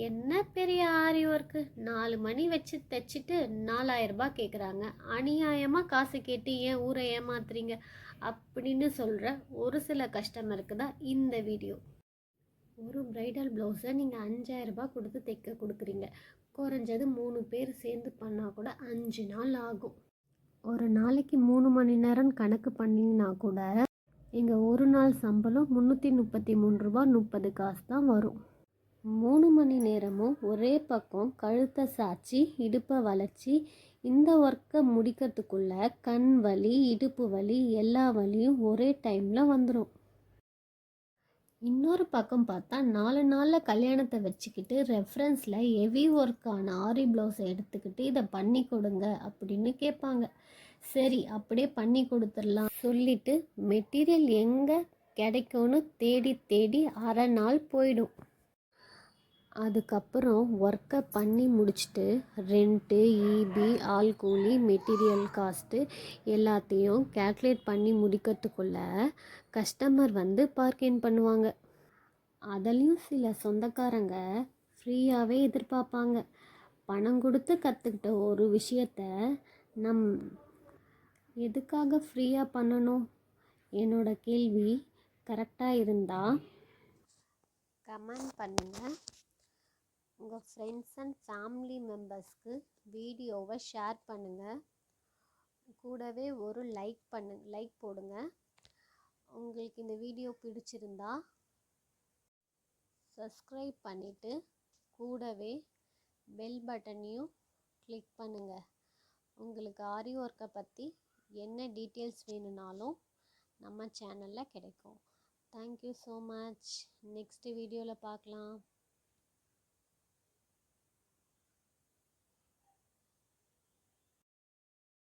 என்ன பெரிய ஆரி ஒர்க்கு 4 மணி வச்சு தைச்சிட்டு 4000 ரூபாய் கேட்குறாங்க. அநியாயமாக காசு கேட்டு ஏன் ஊரை ஏமாத்துறீங்க அப்படின்னு சொல்கிற ஒரு சில கஸ்டமருக்கு தான் இந்த வீடியோ. ஒரு ப்ரைடல் ப்ளவுஸை நீங்கள் 5000 ரூபாய் கொடுத்து தைக்க கொடுக்குறீங்க. குறைஞ்சது 3 பேர் சேர்ந்து பண்ணால் கூட 5 நாள் ஆகும். ஒரு நாளைக்கு 3 மணி நேரம் கணக்கு பண்ணிங்கன்னா கூட எங்கள் ஒரு நாள் சம்பளம் 333 ரூபாய் 30 காசு தான் வரும். 3 மணி நேரமும் ஒரே பக்கம் கழுத்தை சாய்ச்சி இடுப்பை வளைச்சி இந்த ஒர்க்கை முடிக்கிறதுக்குள்ள கண் வலி, இடுப்பு வலி, எல்லா வலியும் ஒரே டைமில் வந்துடும். இன்னொரு பக்கம் பார்த்தா 4 நாளில் கல்யாணத்தை வச்சுக்கிட்டு ரெஃபரன்ஸில் ஹெவி ஒர்க்கான ஆரி ப்ளவுஸை எடுத்துக்கிட்டு இதை பண்ணி கொடுங்க அப்படின்னு கேட்பாங்க. சரி, அப்படியே பண்ணி கொடுத்துடலாம் சொல்லிட்டு மெட்டீரியல் எங்கே கிடைக்கும்னு தேடி தேடி அரை நாள் போயிடும். அதுக்கப்புறம் ஒர்க்கை பண்ணி முடிச்சுட்டு ரெண்ட்டு, ஈபி, ஆள் கூலி, மெட்டீரியல் காஸ்ட்டு எல்லாத்தையும் கேல்குலேட் பண்ணி முடிக்கிறதுக்குள்ள கஸ்டமர் வந்து பார்கெயின் பண்ணுவாங்க. அதுலேயும் சில சொந்தக்காரங்க ஃப்ரீயாகவே எதிர்பார்ப்பாங்க. பணம் கொடுத்து கற்றுக்கிட்ட ஒரு விஷயத்த நம் எதுக்காக ஃப்ரீயாக பண்ணணும்? என்னோட கேள்வி கரெக்டாக இருந்தால் கமெண்ட் பண்ணுங்கள். உங்கள் ஃப்ரெண்ட்ஸ் அண்ட் ஃபேமிலி மெம்பர்ஸ்க்கு வீடியோவை ஷேர் பண்ணுங்கள். கூடவே ஒரு லைக் போடுங்க. உங்களுக்கு இந்த வீடியோ பிடிச்சிருந்தா சப்ஸ்கிரைப் பண்ணிவிட்டு கூடவே பெல் பட்டனையும் கிளிக் பண்ணுங்கள். உங்களுக்கு ஆரி ஒர்க்கை பற்றி என்ன டீட்டெயில்ஸ் வேணும்னாலும் நம்ம சேனலில் கிடைக்கும். Thank you so much. நெக்ஸ்ட் வீடியோவில் பார்க்கலாம்.